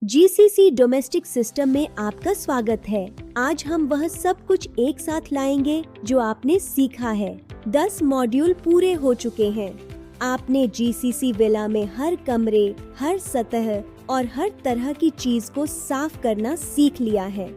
GCC domestic system में आपका स्वागत है। आज हम वह सब कुछ एक साथ लाएंगे जो आपने सीखा है। 10 मॉड्यूल पूरे हो चुके हैं। आपने जीसीसी विला में हर कमरे, हर सतह और हर तरह की चीज को साफ करना सीख लिया है।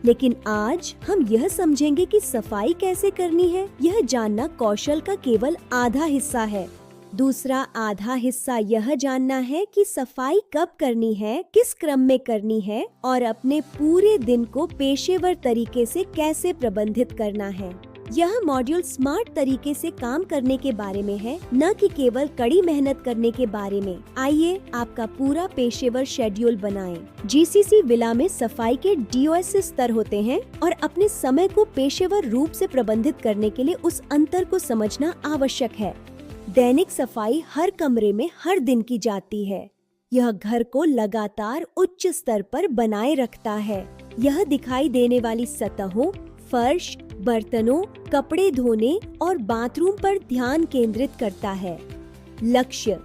लेकिन आज हम यह समझेंगे कि सफाई कैसे करनी है। यह जानना कौशल का केवल आधा हिस्सा है। दूसरा आधा हिस्सा यह जानना है कि सफाई कब करनी है, किस क्रम में करनी है और अपने पूरे दिन को पेशेवर तरीके से कैसे प्रबंधित करना है। यह मॉड्यूल स्मार्ट तरीके से काम करने के बारे में है, न कि केवल कड़ी मेहनत करने के बारे में। आइए आपका पूरा पेशेवर शेड्यूल बनाएं। जीसीसी विला में सफाई के DOS स्तर होते हैं और अपने समय को पेशेवर रूप से प्रबंधित करने के लिए उस अंतर को समझना आवश्यक है। दैनिक सफाई हर कमरे में हर दिन की जाती है। यह घर को लगातार उच्च स्तर पर बनाए रखता है। यह दिखाई देने वाली सतहों, फर्श, बर्तनों, कपड़े धोने और बाथरूम पर ध्यान केंद्रित करता है। लक्ष्य: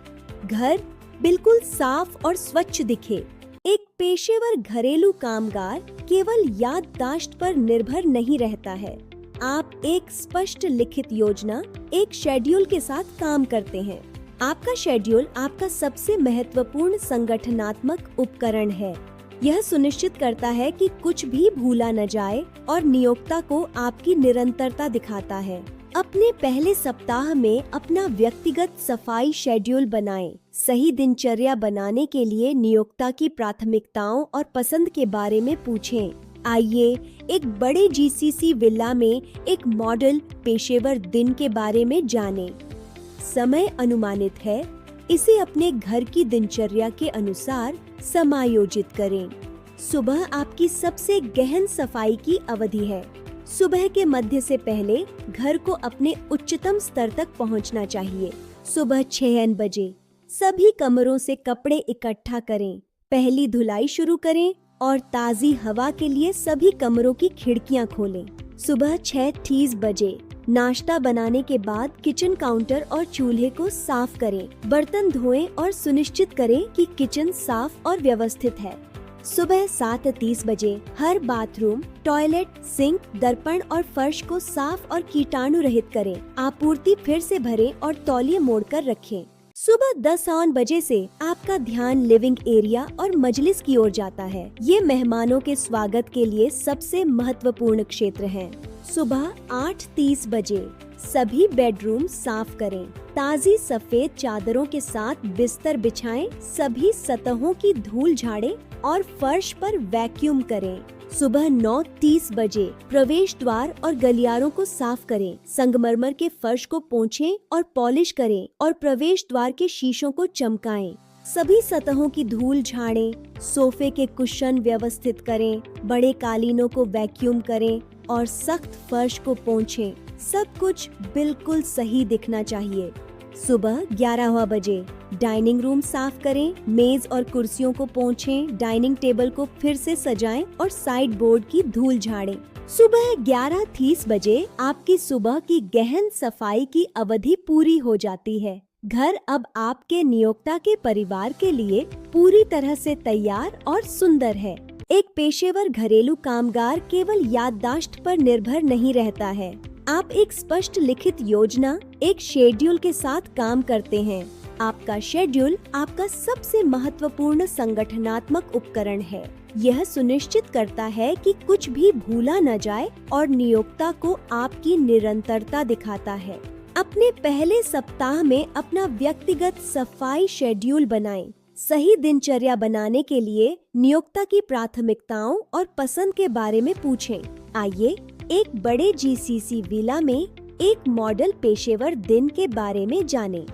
घर बिल्कुल साफ और स्वच्छ दिखे। एक पेशेवर घरेलू कामगार केवल याददाश्त पर निर्भर नहीं रहता है। आप एक स्पष्ट लिखित योजना, एक शेड्यूल के साथ काम करते हैं। आपका शेड्यूल आपका सबसे महत्वपूर्ण संगठनात्मक उपकरण है। यह सुनिश्चित करता है कि कुछ भी भूला न जाए और नियोक्ता को आपकी निरंतरता दिखाता है। अपने पहले सप्ताह में अपना व्यक्तिगत सफाई शेड्यूल बनाएं। सही दिनचर्या बनाने के लिए नियोक्ता की प्राथमिकताओं और पसंद के बारे में पूछें। आइए एक बड़े जीसीसी विला में एक मॉडल पेशेवर दिन के बारे में जानें। समय अनुमानित है, इसे अपने घर की दिनचर्या के अनुसार समायोजित करें। सुबह आपकी सबसे गहन सफाई की अवधि है। सुबह के मध्य से पहले घर को अपने उच्चतम स्तर तक पहुंचना चाहिए। सुबह 6 बजे सभी कमरों से कपड़े इकट्ठा करें। पहली धुलाई शुरू करें और ताज़ी हवा के लिए सभी कमरों की खिड़कियां खोलें। सुबह 6:30 बजे नाश्ता बनाने के बाद किचन काउंटर और चूल्हे को साफ करें। बर्तन धोएं और सुनिश्चित करें कि किचन साफ और व्यवस्थित है। सुबह 7:30 बजे हर बाथरूम, टॉयलेट, सिंक, दर्पण और फर्श को साफ और कीटाणु रहित करें। आपूर्ति फिर से भरें और तौलिए मोड़कर रखें। सुबह 10 बजे से आपका ध्यान लिविंग एरिया और मजलिस की ओर जाता है। ये मेहमानों के स्वागत के लिए सबसे महत्वपूर्ण क्षेत्र हैं। सुबह 8:30 बजे सभी बेडरूम साफ करें। ताज़ी सफेद चादरों के साथ बिस्तर बिछाएं। सभी सतहों की धूल झाड़ें और फर्श पर वैक्यूम करें। सुबह 9:30 बजे प्रवेश द्वार और गलियारों को साफ करें। संगमरमर के फर्श को पोंछें और पॉलिश करें और प्रवेश द्वार के शीशों को चमकाएं। सभी सतहों की धूल झाड़ें। सोफे के कुशन व्यवस्थित करें। बड़े कालीनों को वैक्यूम करें और सख्त फर्श को पोंछें। सब कुछ बिल्कुल सही दिखना चाहिए। सुबह 11 बजे डाइनिंग रूम साफ करें। मेज और कुर्सियों को पोंछें। डाइनिंग टेबल को फिर से सजाएं और साइड बोर्ड की धूल झाड़ें। सुबह 11:30 बजे आपकी सुबह की गहन सफाई की अवधि पूरी हो जाती है। घर अब आपके नियोक्ता के परिवार के लिए पूरी तरह से तैयार और सुंदर है। एक पेशेवर घरेलू कामगार केवल याददाश्त पर निर्भर नहीं रहता है। आप एक स्पष्ट लिखित योजना, एक शेड्यूल के साथ काम करते हैं। आपका शेड्यूल आपका सबसे महत्वपूर्ण संगठनात्मक उपकरण है। यह सुनिश्चित करता है कि कुछ भी भूला न जाए और नियोक्ता को आपकी निरंतरता दिखाता है। अपने पहले सप्ताह में अपना व्यक्तिगत सफाई शेड्यूल बनाएं। सही दिनचर्या बनाने के लिए नियोक्ता की प्राथमिकताओं और पसंद के बारे में पूछें। आइए एक बड़े जीसीसी विला में एक मॉडल पेशेवर दिन के बारे में जानें।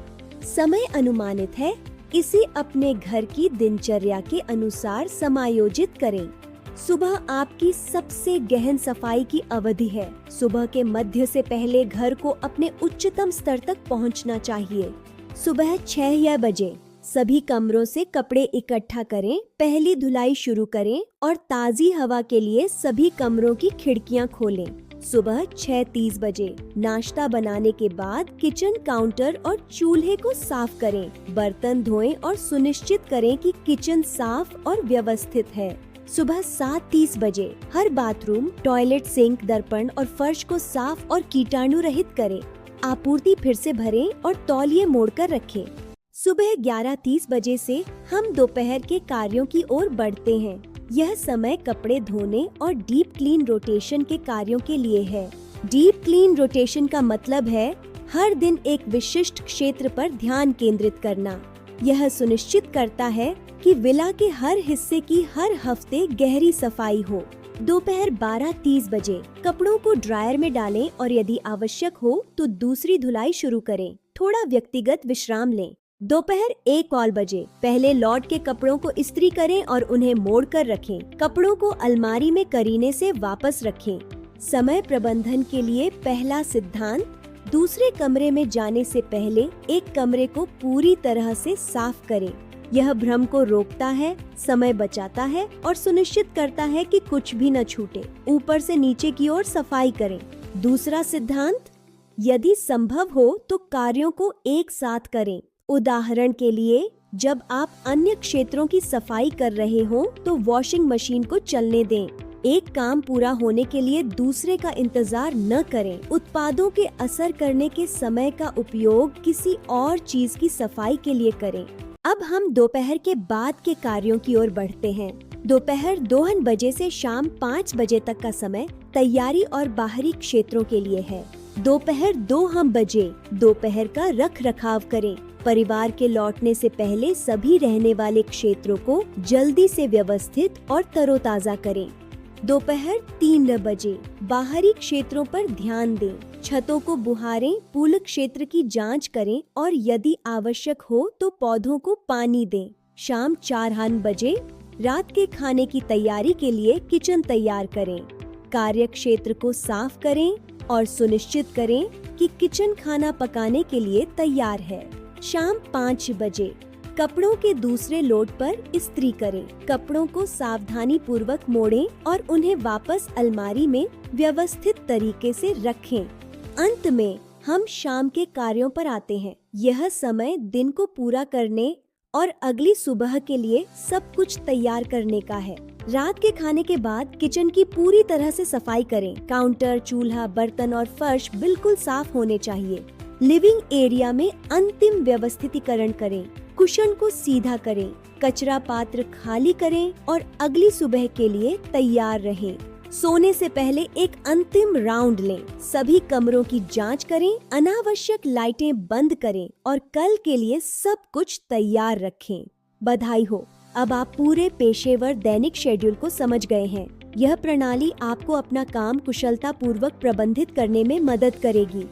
समय अनुमानित है, इसे अपने घर की दिनचर्या के अनुसार समायोजित करें। सुबह आपकी सबसे गहन सफाई की अवधि है। सुबह के मध्य से पहले घर को अपने उच्चतम स्तर तक पहुंचना चाहिए। सुबह 6 बजे सभी कमरों से कपड़े इकट्ठा करें। पहली धुलाई शुरू करें और ताज़ी हवा के लिए सभी कमरों की खिड़कियां खोलें। सुबह 6:30 बजे। नाश्ता बनाने के बाद किचन काउंटर और चूल्हे को साफ करें। बर्तन धोएं और सुनिश्चित करें कि किचन साफ और व्यवस्थित है। सुबह 7:30 बजे हर बाथरूम, टॉयलेट, सिंक, दर्पण और फर्श को साफ और कीटाणु रहित करें। आपूर्ति फिर से भरें और तौलिए मोड़कर रखें। सुबह 11:30 बजे से हम दोपहर के कार्यों की ओर बढ़ते हैं। यह समय कपड़े धोने और डीप क्लीन रोटेशन के कार्यों के लिए है। डीप क्लीन रोटेशन का मतलब है हर दिन एक विशिष्ट क्षेत्र पर ध्यान केंद्रित करना। यह सुनिश्चित करता है कि विला के हर हिस्से की हर हफ्ते गहरी सफाई हो। दोपहर 12:30 बजे कपड़ों को ड्रायर में डालें और यदि आवश्यक हो तो दूसरी धुलाई शुरू करें। थोड़ा व्यक्तिगत विश्राम लें। दोपहर 1 बजे पहले लौट के कपड़ों को इस्त्री करें और उन्हें मोड़ कर रखें। कपड़ों को अलमारी में करीने से वापस रखें। समय प्रबंधन के लिए पहला सिद्धांत, दूसरे कमरे में जाने से पहले एक कमरे को पूरी तरह से साफ करें। यह भ्रम को रोकता है, समय बचाता है और सुनिश्चित करता है कि कुछ भी न छूटे। ऊपर से नीचे की ओर सफाई करें। दूसरा सिद्धांत, यदि संभव हो तो कार्यों को एक साथ करें। उदाहरण के लिए, जब आप अन्य क्षेत्रों की सफाई कर रहे हो तो वॉशिंग मशीन को चलने दें। एक काम पूरा होने के लिए दूसरे का इंतजार न करें। उत्पादों के असर करने के समय का उपयोग किसी और चीज की सफाई के लिए करें। अब हम दोपहर के बाद के कार्यों की ओर बढ़ते हैं। दोपहर 2 बजे से शाम 5 बजे तक का समय तैयारी और बाहरी क्षेत्रों के लिए है। दोपहर 2 बजे दोपहर का रख रखाव करें। परिवार के लौटने से पहले सभी रहने वाले क्षेत्रों को जल्दी से व्यवस्थित और तरोताजा करें। दोपहर 3 बजे बाहरी क्षेत्रों पर ध्यान दें। छतों को बुहारें, पूल क्षेत्र की जांच करें और यदि आवश्यक हो तो पौधों को पानी दें। शाम 4 बजे रात के खाने की तैयारी के लिए किचन तैयार करें। कार्य क्षेत्र को साफ करें और सुनिश्चित करें कि किचन खाना पकाने के लिए तैयार है। शाम 5 बजे कपड़ों के दूसरे लोड पर इस्त्री करें। कपड़ों को सावधानी पूर्वक मोड़ें और उन्हें वापस अलमारी में व्यवस्थित तरीके से रखें। अंत में हम शाम के कार्यों पर आते हैं। यह समय दिन को पूरा करने और अगली सुबह के लिए सब कुछ तैयार करने का है। रात के खाने के बाद किचन की पूरी तरह से सफाई करें। काउंटर, चूल्हा, बर्तन और फर्श बिल्कुल साफ होने चाहिए। लिविंग एरिया में अंतिम व्यवस्थितीकरण करें। कुशन को सीधा करें। कचरा पात्र खाली करें और अगली सुबह के लिए तैयार रहें। सोने से पहले एक अंतिम राउंड लें। सभी कमरों की जांच करें। अनावश्यक लाइटें बंद करें और कल के लिए सब कुछ तैयार रखें। बधाई हो, अब आप पूरे पेशेवर दैनिक शेड्यूल को समझ गए हैं। यह प्रणाली आपको अपना काम कुशलता पूर्वक प्रबंधित करने में मदद करेगी।